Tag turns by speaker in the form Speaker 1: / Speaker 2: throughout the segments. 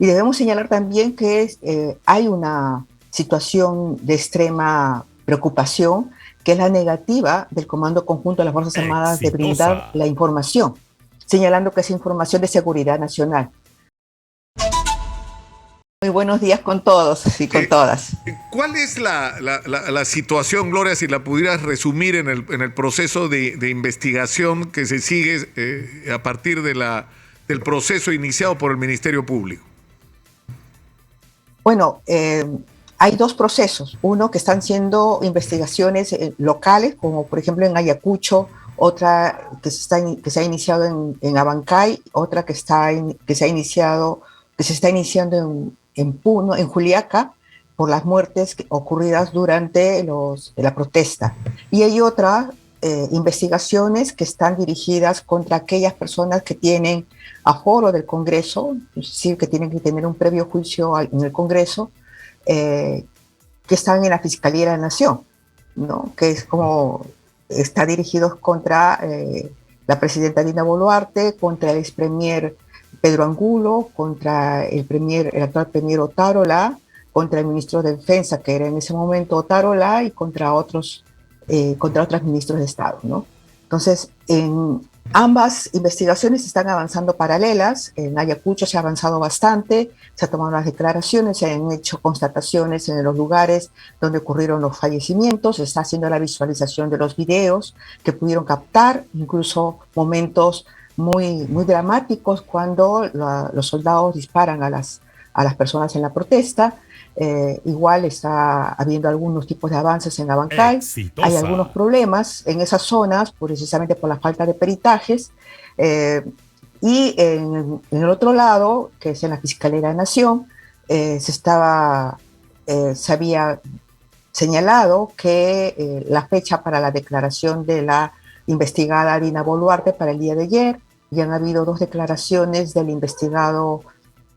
Speaker 1: Y debemos señalar también que hay una situación de extrema preocupación, que es la negativa del Comando Conjunto de las Fuerzas Armadas de brindar
Speaker 2: Exitosa.
Speaker 1: la información, señalando que es información de seguridad nacional. Muy buenos días con todos y con
Speaker 2: Eh,
Speaker 1: todas.
Speaker 2: ¿Cuál es la situación, Gloria, si la pudieras resumir en el proceso de investigación que se sigue a partir del proceso iniciado por el Ministerio Público?
Speaker 1: Bueno, hay dos procesos. Uno que están siendo investigaciones locales, como por ejemplo en Ayacucho, otra que se ha iniciado en Abancay, otra que se ha iniciado, que se está iniciando en Puno, en Juliaca, por las muertes ocurridas durante la protesta. Y hay otras investigaciones que están dirigidas contra aquellas personas que tienen aforo del Congreso, es decir, que tienen que tener un previo juicio en el Congreso, eh, que están en la Fiscalía de la Nación, ¿no? Que es como está dirigidos contra la presidenta Dina Boluarte, contra el ex premier Pedro Angulo, contra el actual premier Otárola, contra el ministro de Defensa, que era en ese momento Otárola, y contra otros ministros de Estado, ¿no? Entonces, en ambas investigaciones están avanzando paralelas. En Ayacucho se ha avanzado bastante, se han tomado las declaraciones, se han hecho constataciones en los lugares donde ocurrieron los fallecimientos, se está haciendo la visualización de los videos que pudieron captar, incluso momentos muy dramáticos cuando los soldados disparan a las personas en la protesta. Igual está habiendo algunos tipos de avances en la Abancay. Hay algunos
Speaker 2: Exitosa.
Speaker 1: problemas en esas zonas, precisamente por la falta de peritajes. Eh, en el otro lado, que es en la Fiscalía de la Nación, se había señalado que la fecha para la declaración de la investigada Dina Boluarte para el día de ayer, y han habido dos declaraciones del investigado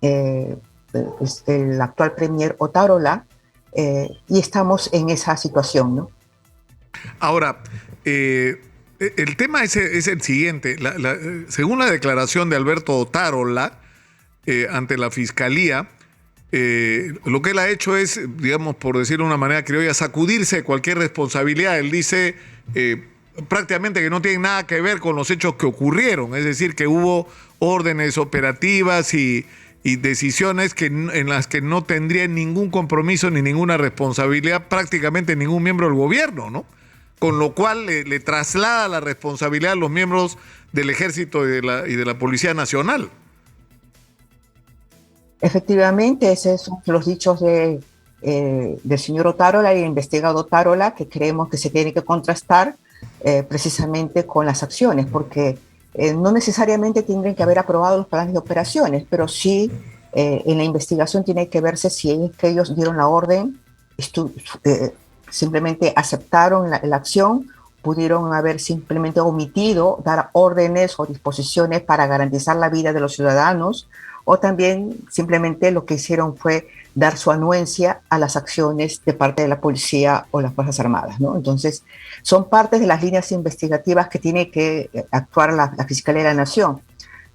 Speaker 1: eh, el actual premier Otárola, y estamos en esa situación, ¿no?
Speaker 2: Ahora, el tema es el siguiente. Según la declaración de Alberto Otárola ante la Fiscalía, lo que él ha hecho es, digamos, por decirlo de una manera criolla, sacudirse de cualquier responsabilidad. Él dice prácticamente que no tiene nada que ver con los hechos que ocurrieron, es decir, que hubo órdenes operativas y decisiones en las que no tendría ningún compromiso ni ninguna responsabilidad prácticamente ningún miembro del gobierno, ¿no? Con lo cual le traslada la responsabilidad a los miembros del Ejército y de la Policía Nacional.
Speaker 1: Efectivamente, esos son los dichos del señor Otárola y el investigado Otárola, que creemos que se tiene que contrastar precisamente con las acciones, porque no necesariamente tendrían que haber aprobado los planes de operaciones, pero sí en la investigación tiene que verse si es que ellos dieron la orden, eh, simplemente aceptaron la acción, pudieron haber simplemente omitido dar órdenes o disposiciones para garantizar la vida de los ciudadanos, o también simplemente lo que hicieron fue dar su anuencia a las acciones de parte de la policía o las Fuerzas Armadas, ¿no? Entonces, son partes de las líneas investigativas que tiene que actuar la Fiscalía de la Nación.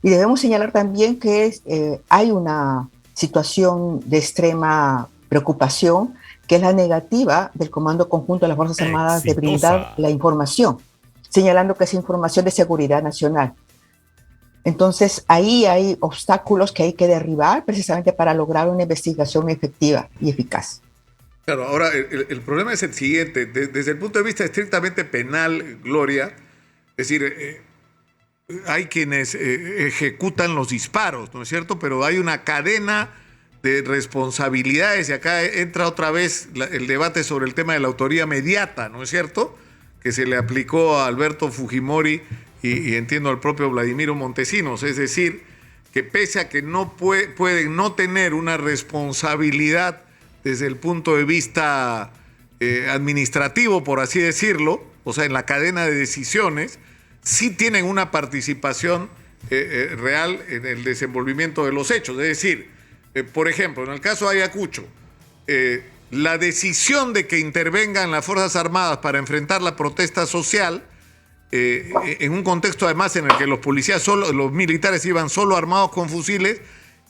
Speaker 1: Y debemos señalar también que hay una situación de extrema preocupación, que es la negativa del Comando Conjunto de las Fuerzas Armadas de brindar
Speaker 2: Exitosa.
Speaker 1: la información, señalando que es información de seguridad nacional. Entonces, ahí hay obstáculos que hay que derribar precisamente para lograr una investigación efectiva y eficaz.
Speaker 2: Claro, ahora el problema es el siguiente. Desde el punto de vista estrictamente penal, Gloria, es decir, hay quienes ejecutan los disparos, ¿no es cierto? Pero hay una cadena de responsabilidades y acá entra otra vez el debate sobre el tema de la autoría mediata, ¿no es cierto? Que se le aplicó a Alberto Fujimori y entiendo al propio Vladimiro Montesinos, es decir, que pese a que no pueden no tener una responsabilidad desde el punto de vista administrativo, por así decirlo, o sea, en la cadena de decisiones, sí tienen una participación real en el desenvolvimiento de los hechos. Es decir, por ejemplo, en el caso de Ayacucho, la decisión de que intervengan las Fuerzas Armadas para enfrentar la protesta social, en un contexto además en el que los militares iban solo armados con fusiles,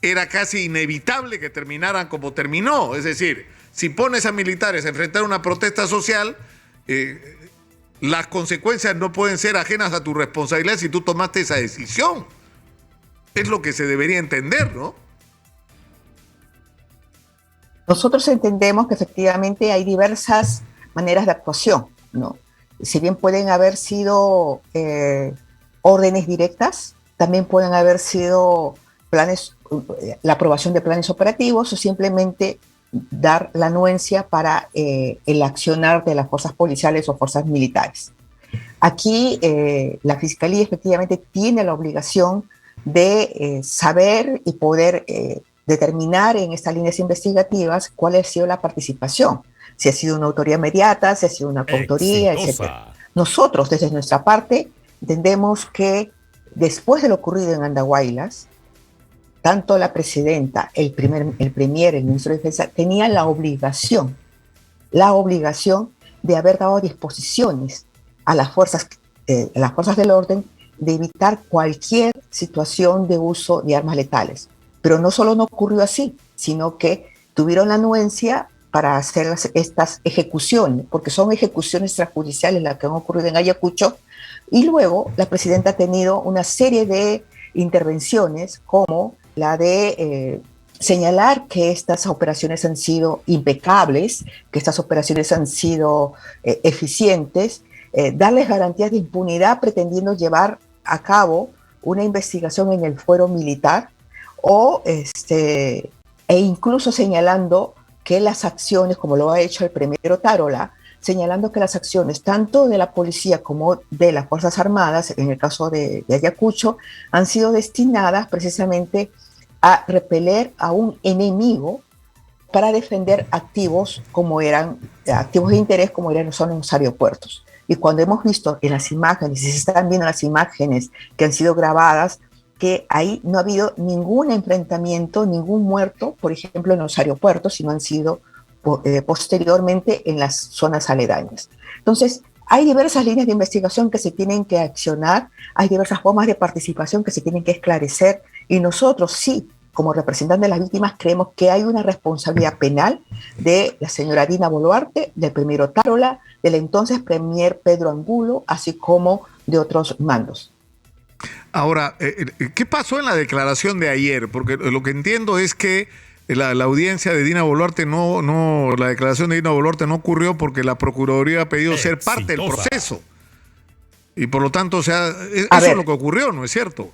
Speaker 2: era casi inevitable que terminaran como terminó. Es decir, si pones a militares a enfrentar una protesta social, las consecuencias no pueden ser ajenas a tu responsabilidad si tú tomaste esa decisión. Es lo que se debería entender, ¿no?
Speaker 1: Nosotros entendemos que efectivamente hay diversas maneras de actuación, ¿no? Si bien pueden haber sido órdenes directas, también pueden haber sido planes, la aprobación de planes operativos o simplemente dar la anuencia para el accionar de las fuerzas policiales o fuerzas militares. Aquí la Fiscalía efectivamente tiene la obligación de saber y poder determinar en estas líneas investigativas cuál ha sido la participación, si ha sido una autoría inmediata, si ha sido una coautoría, etc. Nosotros, desde nuestra parte, entendemos que después de lo ocurrido en Andahuaylas, tanto la presidenta, el premier, el ministro de Defensa, tenían la obligación de haber dado disposiciones a las fuerzas del orden de evitar cualquier situación de uso de armas letales. Pero no solo no ocurrió así, sino que tuvieron la anuencia para hacer estas ejecuciones, porque son ejecuciones extrajudiciales las que han ocurrido en Ayacucho, y luego la presidenta ha tenido una serie de intervenciones como la de señalar que estas operaciones han sido impecables, que estas operaciones han sido eficientes, darles garantías de impunidad pretendiendo llevar a cabo una investigación en el fuero militar e incluso señalando que las acciones, como lo ha hecho el premier Otárola, señalando que las acciones tanto de la policía como de las Fuerzas Armadas, en el caso de Ayacucho, han sido destinadas precisamente a repeler a un enemigo para defender activos activos de interés como son los aeropuertos. Y cuando hemos visto en las imágenes, y se están viendo las imágenes que han sido grabadas, que ahí no ha habido ningún enfrentamiento, ningún muerto, por ejemplo, en los aeropuertos, sino han sido posteriormente en las zonas aledañas. Entonces, hay diversas líneas de investigación que se tienen que accionar, hay diversas formas de participación que se tienen que esclarecer, y nosotros sí, como representantes de las víctimas, creemos que hay una responsabilidad penal de la señora Dina Boluarte, del premier Otárola, del entonces premier Pedro Angulo, así como de otros mandos.
Speaker 2: Ahora, ¿qué pasó en la declaración de ayer? Porque lo que entiendo es que la audiencia de Dina Boluarte la declaración de Dina Boluarte no ocurrió porque la Procuraduría ha pedido ser parte del proceso. Y por lo tanto, eso es lo que ocurrió, ¿no es cierto?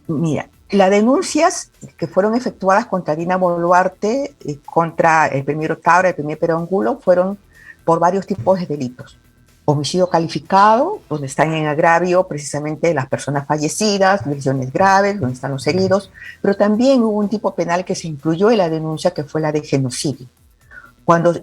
Speaker 1: Mira, las denuncias que fueron efectuadas contra Dina Boluarte y contra el premier Otárola, el premier Pedro Angulo, fueron por varios tipos de delitos. Homicidio calificado, donde están en agravio precisamente las personas fallecidas, lesiones graves, donde están los heridos, pero también hubo un tipo penal que se incluyó en la denuncia, que fue la de genocidio. Cuando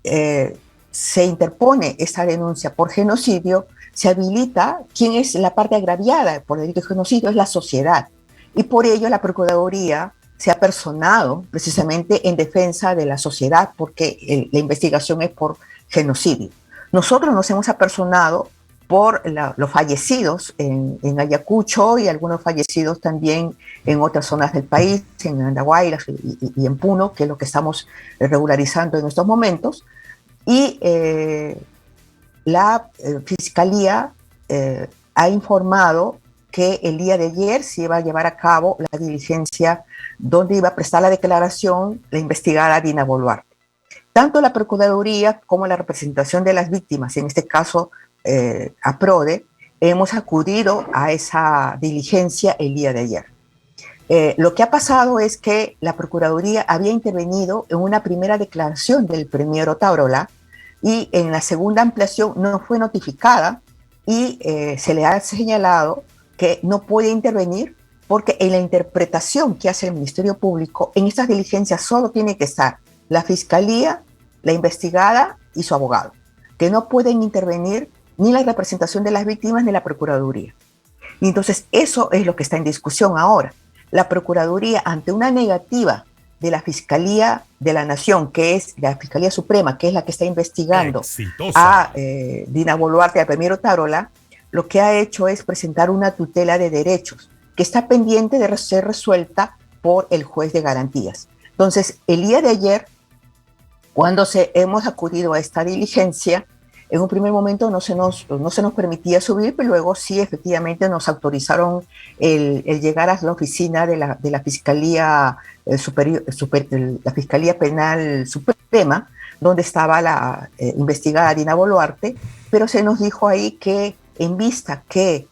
Speaker 1: se interpone esa denuncia por genocidio, se habilita quién es la parte agraviada por delito de genocidio, es la sociedad. Y por ello la Procuraduría se ha personado precisamente en defensa de la sociedad, porque la investigación es por genocidio. Nosotros nos hemos apersonado por los fallecidos en Ayacucho y algunos fallecidos también en otras zonas del país, en Andahuaylas y en Puno, que es lo que estamos regularizando en estos momentos. Y la Fiscalía ha informado que el día de ayer se iba a llevar a cabo la diligencia donde iba a prestar la declaración la investigada Dina Boluarte. Tanto la Procuraduría como la representación de las víctimas, en este caso APRODE, hemos acudido a esa diligencia el día de ayer. Lo que ha pasado es que la Procuraduría había intervenido en una primera declaración del premier Otárola y en la segunda ampliación no fue notificada y se le ha señalado que no puede intervenir porque en la interpretación que hace el Ministerio Público, en estas diligencias solo tiene que estar la Fiscalía, la investigada y su abogado, que no pueden intervenir ni la representación de las víctimas ni la Procuraduría. Y entonces eso es lo que está en discusión ahora. La Procuraduría, ante una negativa de la Fiscalía de la Nación, que es la Fiscalía Suprema, que es la que está investigando a Dina Boluarte y al premier Otárola, lo que ha hecho es presentar una tutela de derechos, que está pendiente de ser resuelta por el juez de garantías. Entonces, el día de ayer, cuando hemos acudido a esta diligencia, en un primer momento no se nos permitía subir, pero luego sí, efectivamente, nos autorizaron el llegar a la oficina de la Fiscalía la Fiscalía Penal Suprema, donde estaba la investigada Dina Boluarte, pero se nos dijo ahí que en vista que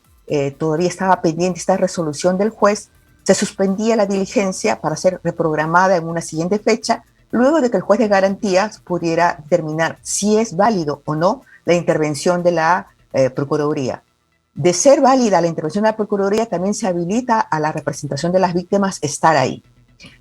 Speaker 1: todavía estaba pendiente esta resolución del juez, se suspendía la diligencia para ser reprogramada en una siguiente fecha, luego de que el juez de garantías pudiera determinar si es válido o no la intervención de la Procuraduría. De ser válida la intervención de la Procuraduría, también se habilita a la representación de las víctimas estar ahí.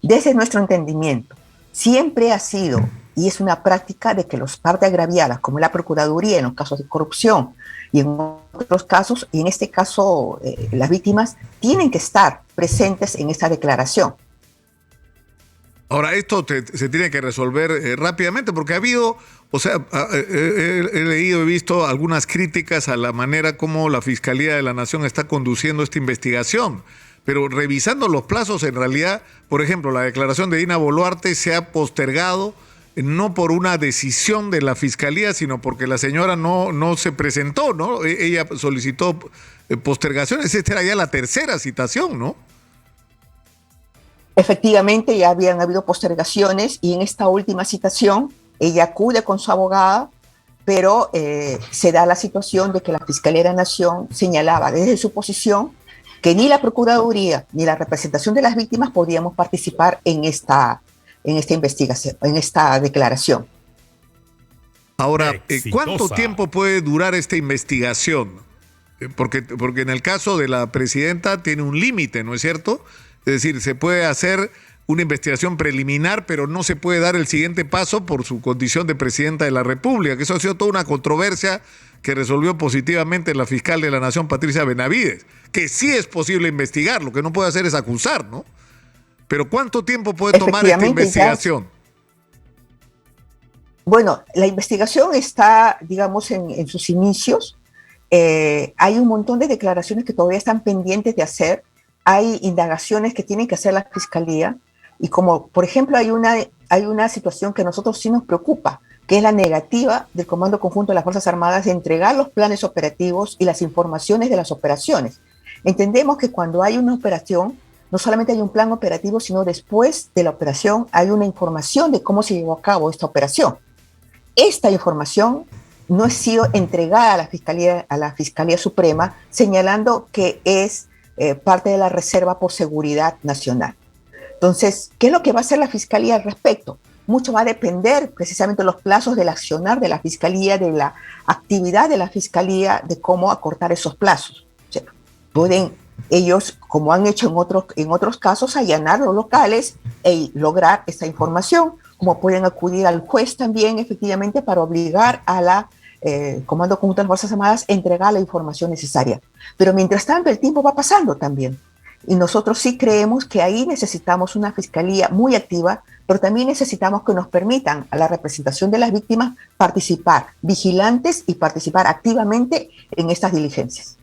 Speaker 1: Desde nuestro entendimiento, siempre ha sido y es una práctica de que las partes agraviadas, como la Procuraduría en los casos de corrupción y en otros casos, y en este caso las víctimas, tienen que estar presentes en esta declaración.
Speaker 2: Ahora, esto se tiene que resolver rápidamente porque ha habido, o sea, he leído, he visto algunas críticas a la manera como la Fiscalía de la Nación está conduciendo esta investigación. Pero revisando los plazos, en realidad, por ejemplo, la declaración de Dina Boluarte se ha postergado no por una decisión de la Fiscalía, sino porque la señora no se presentó, ¿no? Ella solicitó postergaciones. Esta era ya la tercera citación, ¿no?
Speaker 1: Efectivamente, ya habían habido postergaciones y en esta última citación ella acude con su abogada, pero se da la situación de que la Fiscalía de la Nación señalaba desde su posición que ni la Procuraduría ni la representación de las víctimas podíamos participar en esta investigación, en esta declaración.
Speaker 2: Ahora, ¿cuánto tiempo puede durar esta investigación? Porque en el caso de la presidenta tiene un límite, ¿no es cierto? Es decir, se puede hacer una investigación preliminar, pero no se puede dar el siguiente paso por su condición de presidenta de la República, que eso ha sido toda una controversia que resolvió positivamente la fiscal de la Nación, Patricia Benavides, que sí es posible investigar, lo que no puede hacer es acusar, ¿no? Pero ¿cuánto tiempo puede tomar esta investigación?
Speaker 1: Bueno, la investigación está, digamos, en sus inicios. Hay un montón de declaraciones que todavía están pendientes de hacer. Hay indagaciones que tiene que hacer la Fiscalía. Y como, por ejemplo, hay una situación que a nosotros sí nos preocupa, que es la negativa del Comando Conjunto de las Fuerzas Armadas de entregar los planes operativos y las informaciones de las operaciones. Entendemos que cuando hay una operación, no solamente hay un plan operativo, sino después de la operación hay una información de cómo se llevó a cabo esta operación. Esta información no ha sido entregada a la Fiscalía Suprema, señalando que es parte de la reserva por seguridad nacional. Entonces, ¿qué es lo que va a hacer la Fiscalía al respecto? Mucho va a depender precisamente de los plazos del accionar de la Fiscalía, de la actividad de la Fiscalía, de cómo acortar esos plazos. O sea, pueden ellos, como han hecho en otros casos, allanar los locales e lograr esta información, como pueden acudir al juez también, efectivamente, para obligar a la Comando Conjunto de las Fuerzas Armadas a entregar la información necesaria. Pero mientras tanto, el tiempo va pasando también. Y nosotros sí creemos que ahí necesitamos una fiscalía muy activa, pero también necesitamos que nos permitan a la representación de las víctimas participar, vigilantes y participar activamente en estas diligencias.